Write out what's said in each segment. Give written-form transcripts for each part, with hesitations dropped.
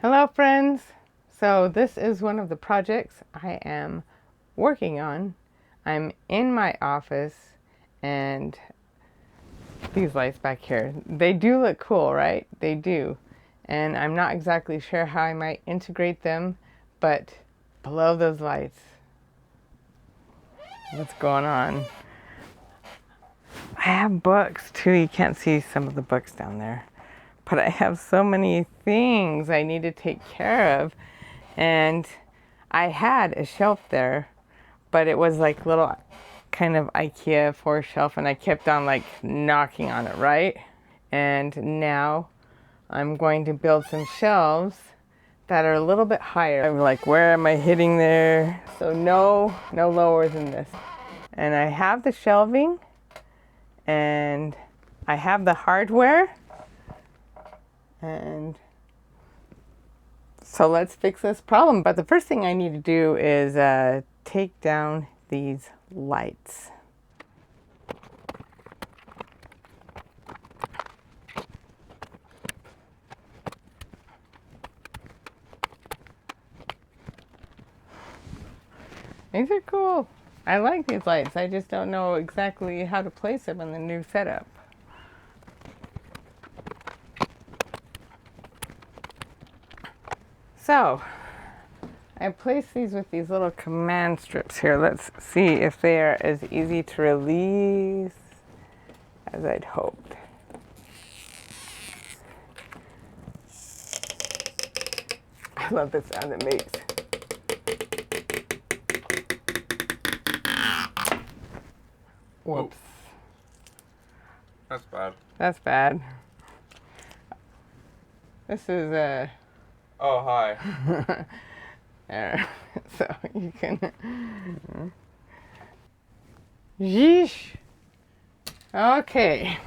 Hello friends! So this is one of the projects I am working on. I'm in my office and these lights back here, they do look cool, right? They do. And I'm not exactly sure how I might integrate them, but below those lights, what's going on? I have books too. You can't see some of the books down there. But I have so many things I need to take care of. And I had a shelf there, but it was like little kind of IKEA 4 shelf, and I kept on like knocking on it, right? And now I'm going to build some shelves that are a little bit higher. I'm like, where am I hitting there? So no lower than this. And I have the shelving and I have the hardware. And so let's fix this problem. But the first thing I need to do is take down these lights. These are cool. I like these lights. I just don't know exactly how to place them in the new setup. So, I placed these with these little command strips here. Let's see if they are as easy to release as I'd hoped. I love the sound it makes. Whoops. That's bad. That's bad. This is Oh, hi. there. So you can. Yeesh. Okay.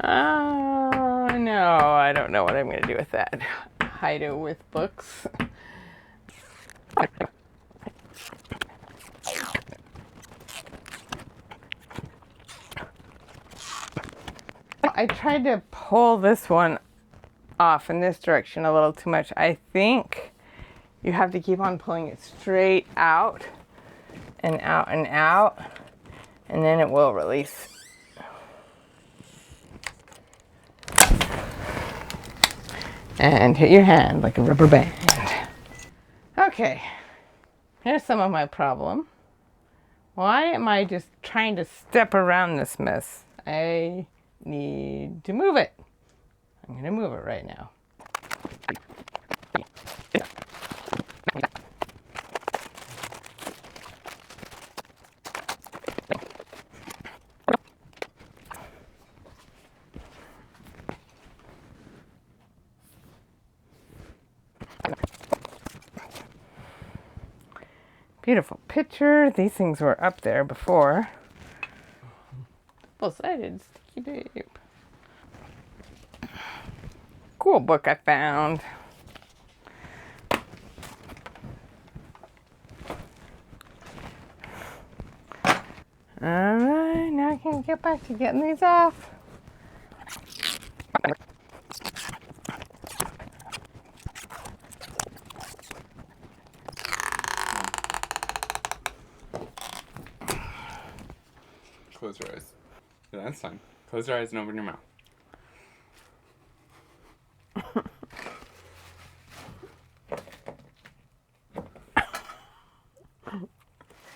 Oh no, I don't know what I'm going to do with that. Hide it with books. I tried to pull this one off in this direction a little too much. I think you have to keep on pulling it straight out and out and out, and then it will release. And hit your hand like a rubber band. Okay, here's some of my problem. Why am I just trying to step around this mess? I need to move it. I'm gonna move it right now. Beautiful picture. These things were up there before. Double-sided sticky tape. Cool book I found. Alright, now I can get back to getting these off. Close your eyes. Yeah, that's fine. Close your eyes and open your mouth.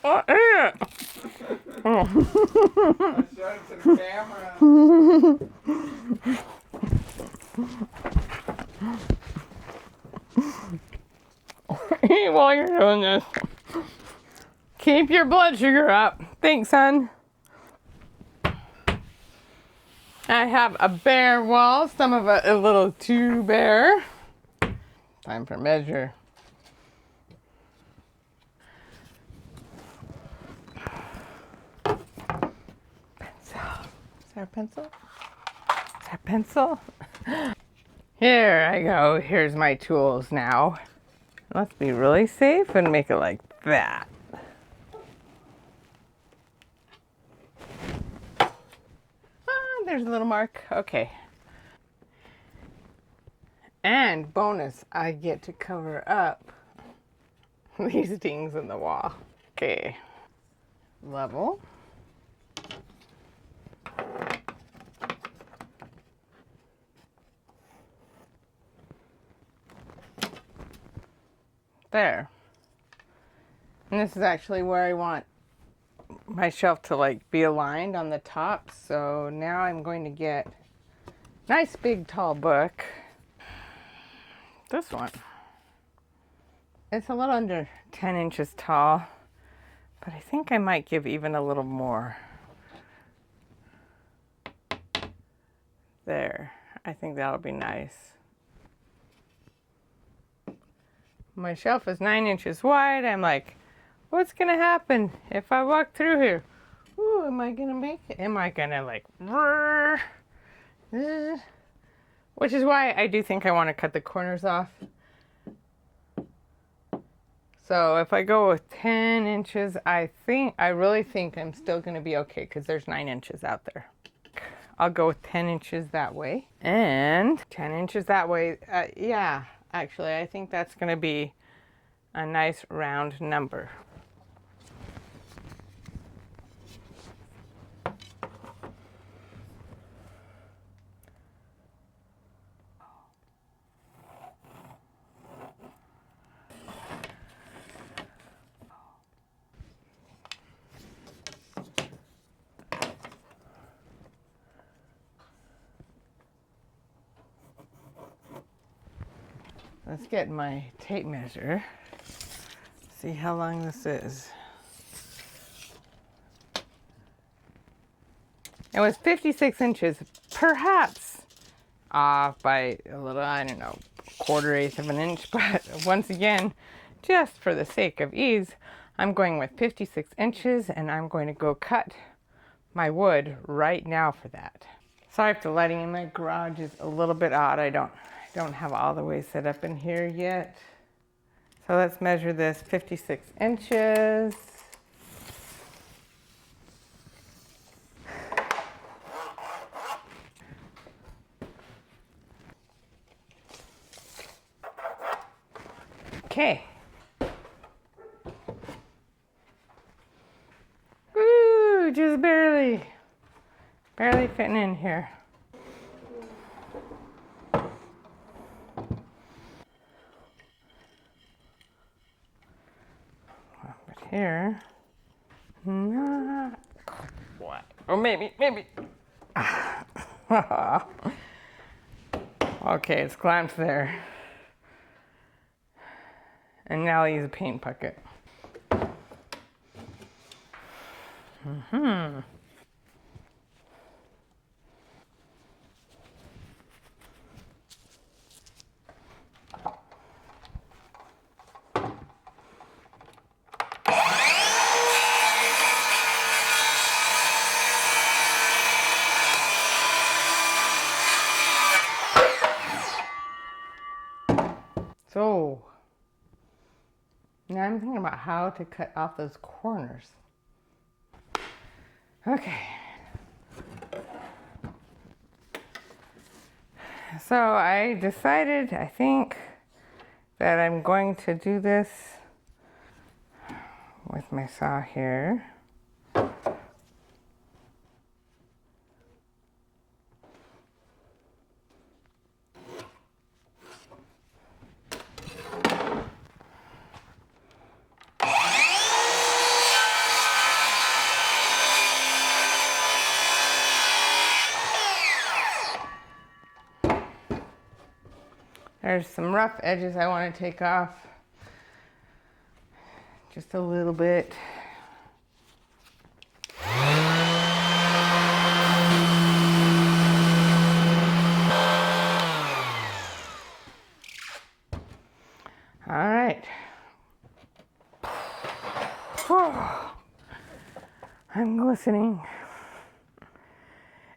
What is it? I showed it to the camera. Eat while you're doing this. Keep your blood sugar up. Thanks, son. I have a bare wall, some of it a little too bare. Time for measure. Pencil. Is there a pencil? Is there a pencil? Here I go. Here's my tools now. Let's be really safe and make it like that. There's a little mark. Okay. And bonus, I get to cover up these dings in the wall. Okay, level. There. And this is actually where I want my shelf to like be aligned on the top. So now I'm going to get a nice big tall book. This one. It's a little under 10 inches tall, but I think I might give even a little more. There. I think that'll be nice. My shelf is 9 inches wide. I'm like, what's gonna happen if I walk through here? Ooh, am I gonna make it? Am I gonna like, which is why I do think I want to cut the corners off. So if I go with 10 inches, I really think I'm still gonna be okay because there's 9 inches out there. I'll go with 10 inches that way and 10 inches that way. Yeah, actually, I think that's gonna be a nice round number. Let's get my tape measure. See how long this is. It was 56 inches, perhaps off by a little, I don't know, 1/4 of an inch. But once again, just for the sake of ease, I'm going with 56 inches and I'm going to go cut my wood right now for that. Sorry if the lighting in my garage is a little bit odd. I don't have all the way set up in here yet. So let's measure this 56 inches. Okay. Ooh, just barely fitting in here. But here, not quite. Or maybe. Okay, it's clamped there. And now I'll use a paint bucket. So now I'm thinking about how to cut off those corners. Okay. So I decided, I think, that I'm going to do this with my saw here. There's some rough edges I want to take off. Just a little bit. All right. I'm glistening.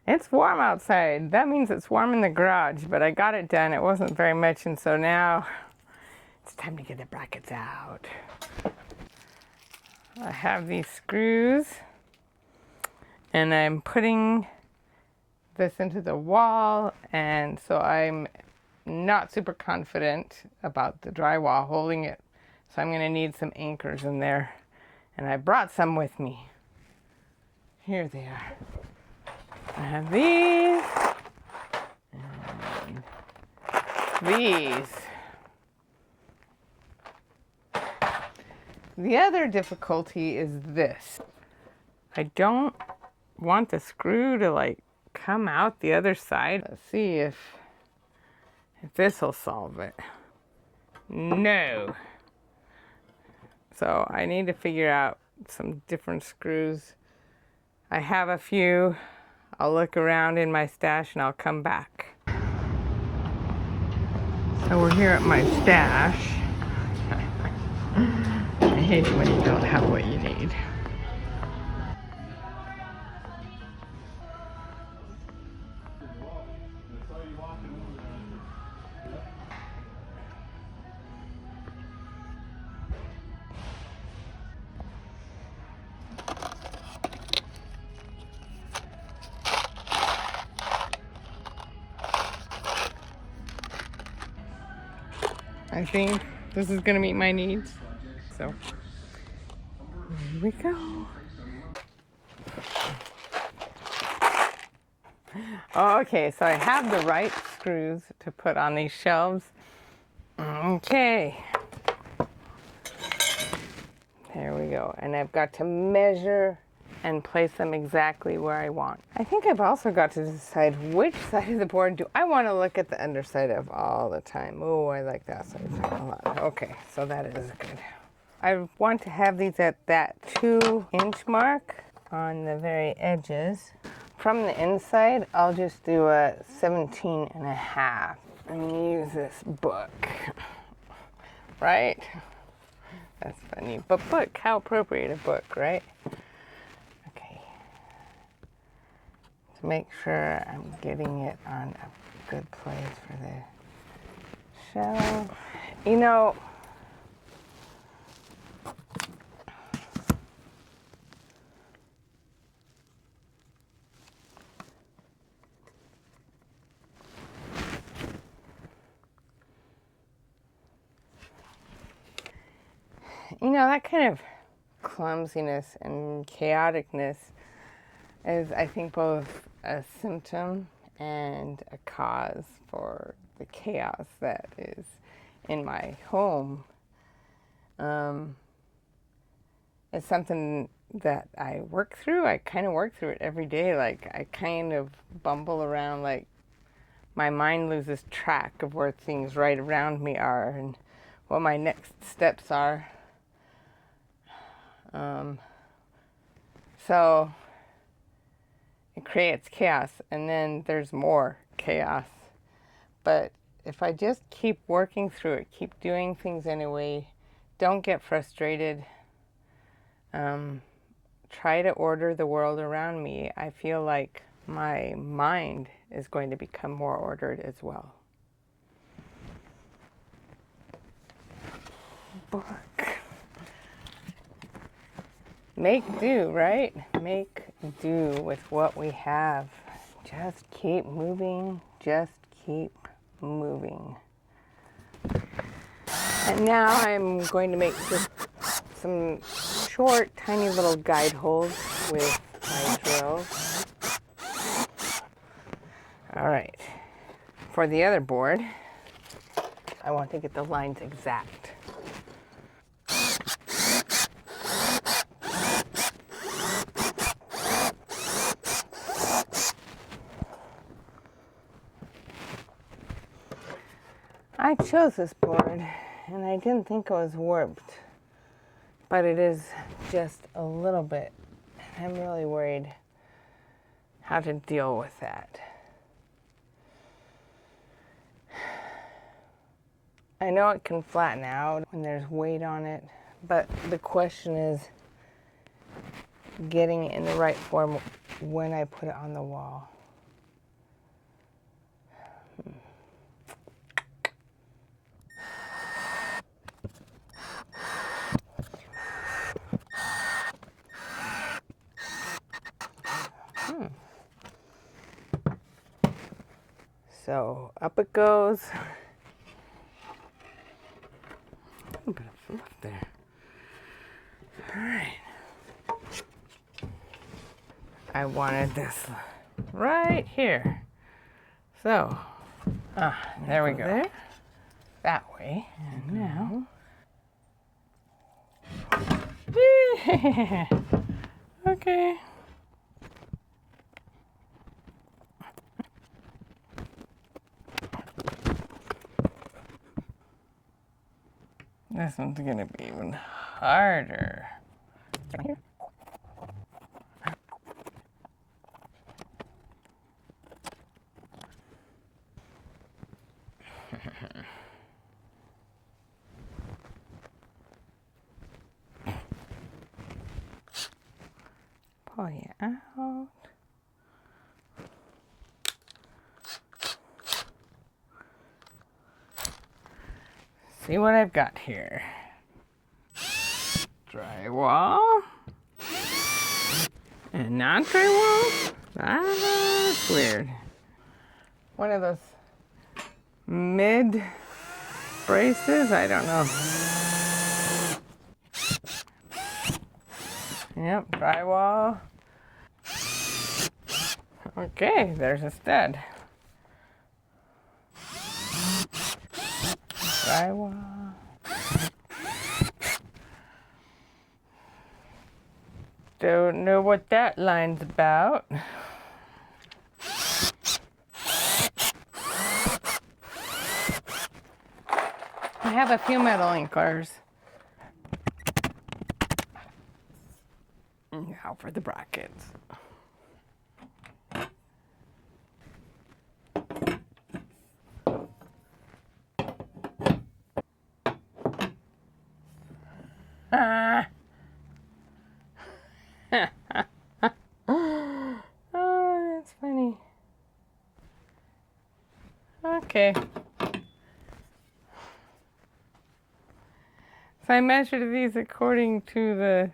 It's warm outside. That means it's warm in the garage, but I got it done. It wasn't very much, and so now it's time to get the brackets out. I have these screws, and I'm putting this into the wall, and so I'm not super confident about the drywall holding it. So I'm gonna need some anchors in there. And I brought some with me. Here they are. I have these. And these. The other difficulty is this. I don't want the screw to like come out the other side. Let's see if this will solve it. No. So I need to figure out some different screws. I have a few. I'll look around in my stash and I'll come back. So we're here at my stash. I hate it when you don't have what you need. I think this is gonna meet my needs. So here we go. Okay, so I have the right screws to put on these shelves. Okay. There we go. And I've got to measure and place them exactly where I want. I think I've also got to decide which side of the board do I want to look at the underside of all the time. Oh, I like that side a lot. Okay, so that is good. I want to have these at that 2-inch mark on the very edges. From the inside, I'll just do a 17.5 and use this book. Right? That's funny. But book, how appropriate a book, right? Okay. To make sure I'm getting it on a good place for the shelf. You know, that kind of clumsiness and chaoticness is, I think, both a symptom and a cause for the chaos that is in my home. It's something that I work through. I kind of work through it every day. Like, I kind of bumble around, like my mind loses track of where things right around me are and what my next steps are. So it creates chaos, and then there's more chaos. But if I just keep working through it, keep doing things anyway, don't get frustrated, try to order the world around me, I feel like my mind is going to become more ordered as well. Book. Make do, right? Make do with what we have. Just keep moving. Just keep moving. And now I'm going to make just some short, tiny little guide holes with my drill. All right. For the other board, I want to get the lines exact. I chose this board and I didn't think it was warped, but it is just a little bit. I'm really worried how to deal with that. I know it can flatten out when there's weight on it, but the question is getting it in the right form when I put it on the wall. So up it goes. little bit of fluff there. All right. I wanted this right here. So, there we go. There. That way. And now. Yeah. Okay. This one's gonna be even harder. Right here. Pull you out. See what I've got here. Drywall. And not drywall? That's weird. One of those mid braces? I don't know. Yep, drywall. Okay, there's a stud. Drywall. Don't know what that line's about. I have a few metal anchors. Now for the brackets. Oh, that's funny. Okay. So I measured these according to the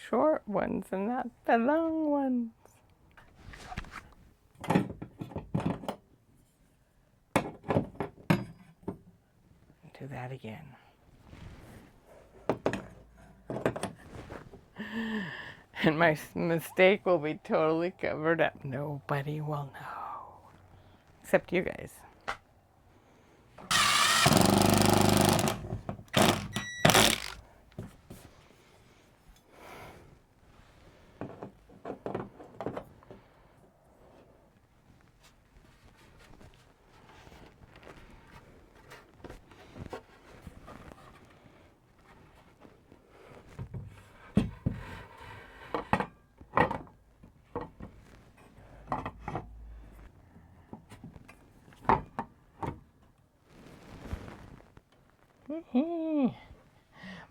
short ones and not the long ones. Do that again. And my mistake will be totally covered up. Nobody will know. Except you guys.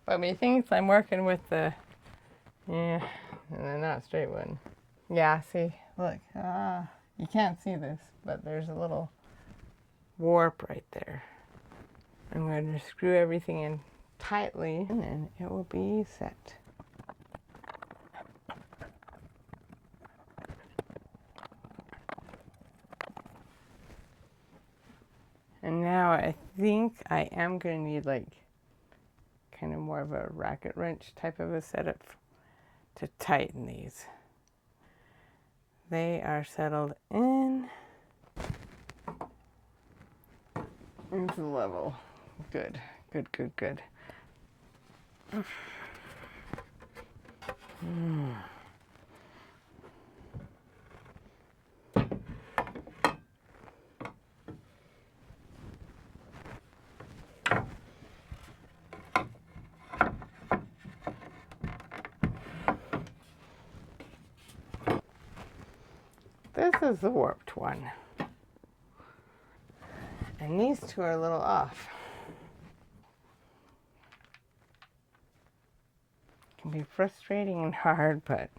But methinks I'm working with the, and they're not straight one. Yeah, see, look, you can't see this, but there's a little warp right there. I'm going to screw everything in tightly, and then it will be set. And now I think I am going to need like kind of more of a racket wrench type of a setup to tighten these. They are settled in into the level. Good, good, good, good. This is the warped one. And these two are a little off. It can be frustrating and hard, but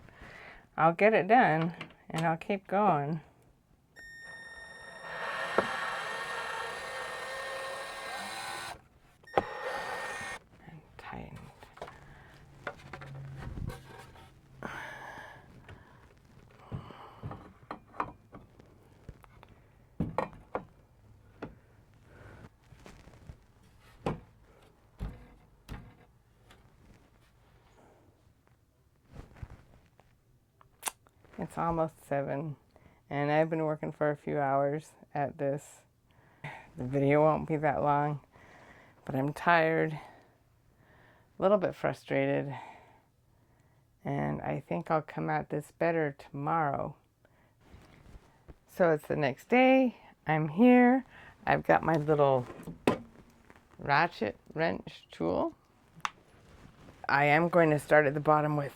I'll get it done and I'll keep going. And tighten. It's almost 7, and I've been working for a few hours at this. The video won't be that long, but I'm tired, a little bit frustrated, and I think I'll come at this better tomorrow. So it's the next day. I'm here. I've got my little ratchet wrench tool. I am going to start at the bottom with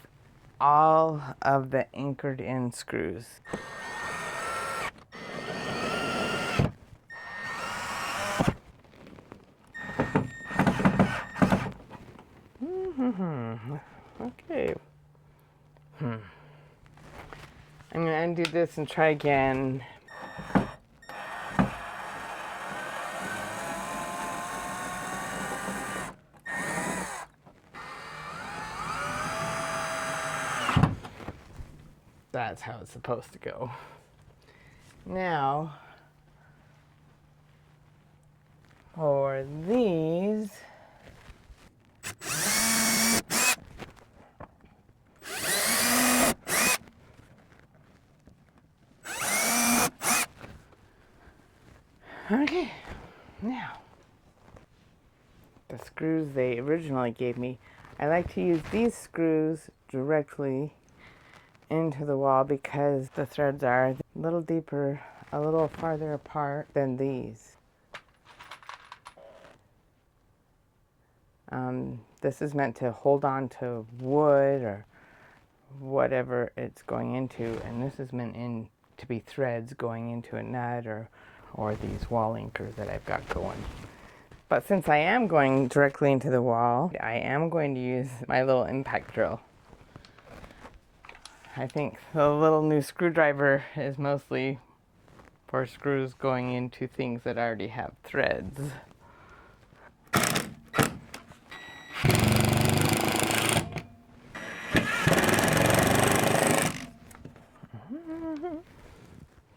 all of the anchored in screws. Okay. I'm going to undo this and try again. That's how it's supposed to go. Now, for these, okay, now, the screws they originally gave me, I like to use these screws directly into the wall because the threads are a little deeper, a little farther apart than these. This is meant to hold on to wood or whatever it's going into, and this is meant to be threads going into a nut or these wall anchors that I've got going. But since I am going directly into the wall, I am going to use my little impact drill. I think the little new screwdriver is mostly for screws going into things that already have threads.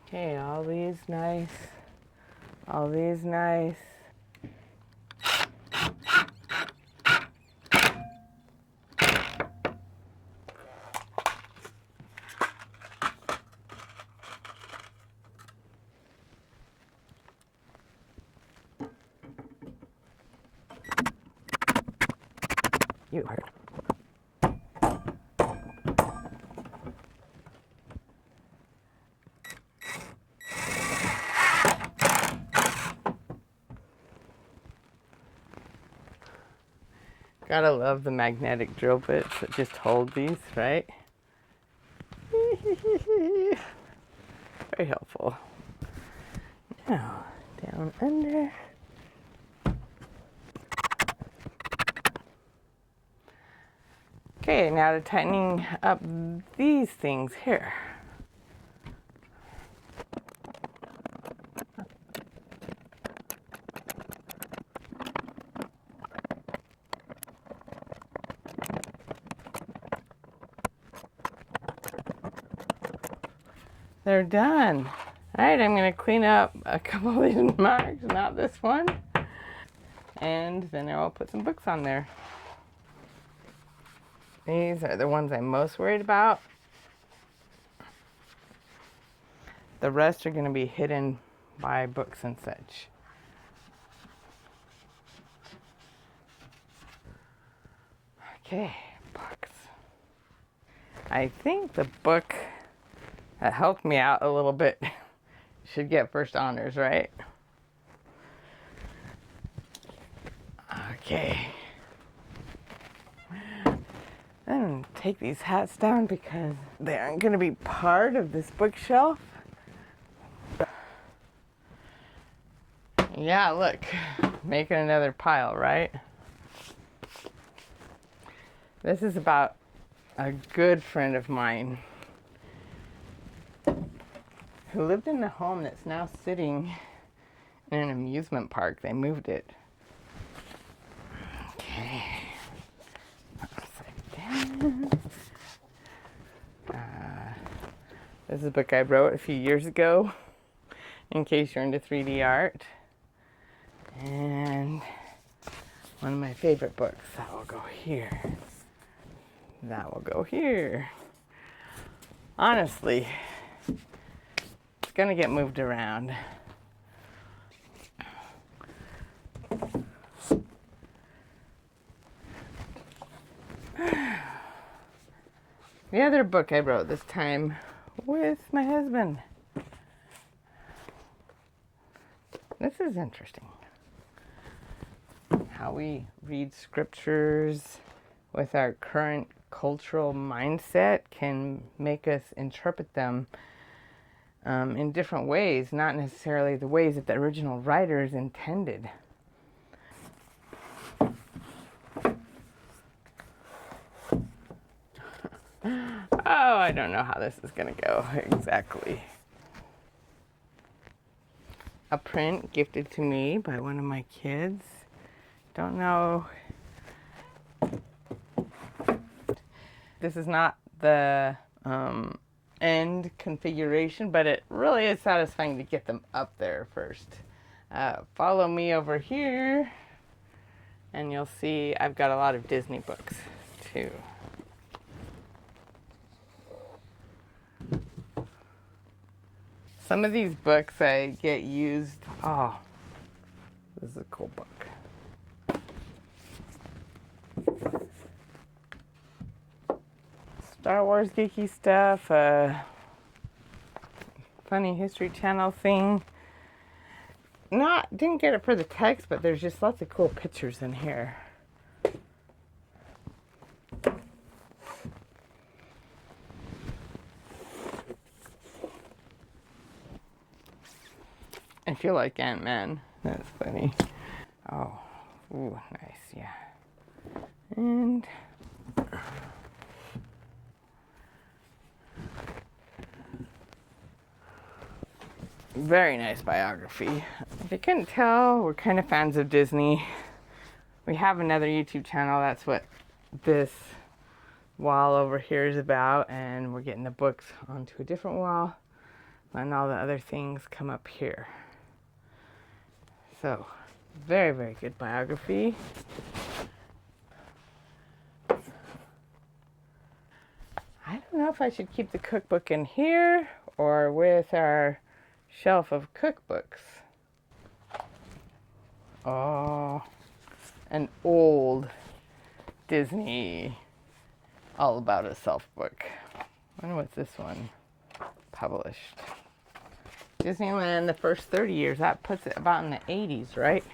Okay, all these nice, all these nice. You hurt. Gotta love the magnetic drill bits that just hold these, right? Very helpful. Now, down under. Okay, now to tightening up these things here. They're done. All right, I'm gonna clean up a couple of these marks, not this one. And then I'll put some books on there. These are the ones I'm most worried about. The rest are gonna be hidden by books and such. Okay, books. I think the book that helped me out a little bit should get first honors, right? Okay. I'm gonna take these hats down because they aren't gonna be part of this bookshelf. Yeah, look, making another pile, right? This is about a good friend of mine who lived in a home that's now sitting in an amusement park. They moved it. Okay. Upside down. This is a book I wrote a few years ago, in case you're into 3D art. And one of my favorite books. That will go here. That will go here. honestly, it's gonna get moved around. The other book I wrote this time with my husband. This is interesting. How we read scriptures with our current cultural mindset can make us interpret them in different ways, not necessarily the ways that the original writers intended. Oh, I don't know how this is going to go exactly. A print gifted to me by one of my kids. Don't know. This is not the end configuration, but it really is satisfying to get them up there first. Follow me over here, and you'll see I've got a lot of Disney books too. Some of these books I get used. Oh, this is a cool book. Star Wars geeky stuff, funny History Channel thing. Didn't get it for the text, but there's just lots of cool pictures in here. I feel like Ant-Man. That's funny. Oh, ooh, nice, yeah. And very nice biography. If you couldn't tell, we're kind of fans of Disney. We have another YouTube channel. That's what this wall over here is about. And we're getting the books onto a different wall. And all the other things come up here. So, very, very good biography. I don't know if I should keep the cookbook in here or with our shelf of cookbooks. Oh, an old Disney All About Itself book. I wonder what's this one published. Disneyland, the first 30 years. That puts it about in the 80s, right?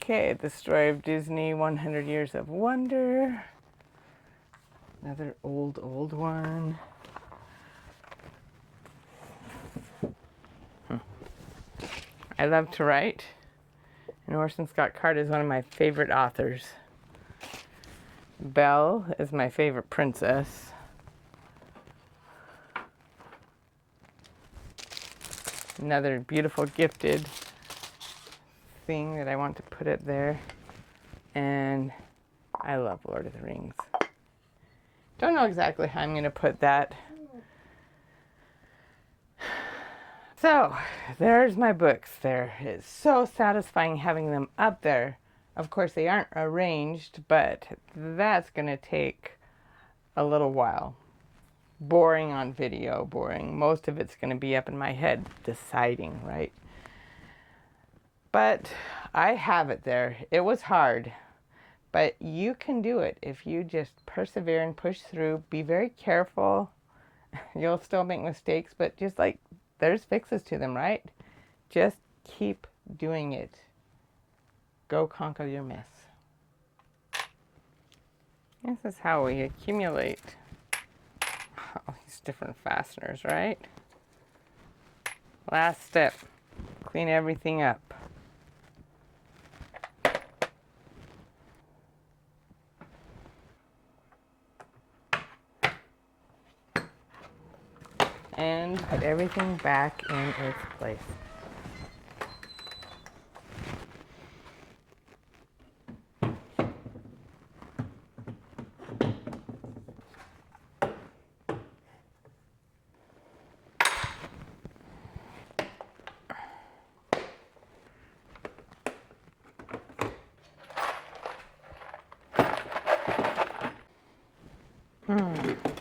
Okay, the story of Disney, 100 Years of Wonder. Another old one. I love to write, and Orson Scott Card is one of my favorite authors. Belle is my favorite princess. Another beautiful gifted thing that I want to put it there. And I love Lord of the Rings. Don't know exactly how I'm going to put that. So, there's my books. There is so satisfying having them up there. Of course, they aren't arranged, but that's going to take a little while. Boring on video, boring. Most of it's going to be up in my head deciding, right? But I have it there. It was hard, but you can do it if you just persevere and push through. Be very careful. You'll still make mistakes, but just like there's fixes to them, right? Just keep doing it. Go conquer your mess. This is how we accumulate all these different fasteners, right? Last step, clean everything up. And put everything back in its place. Hmm.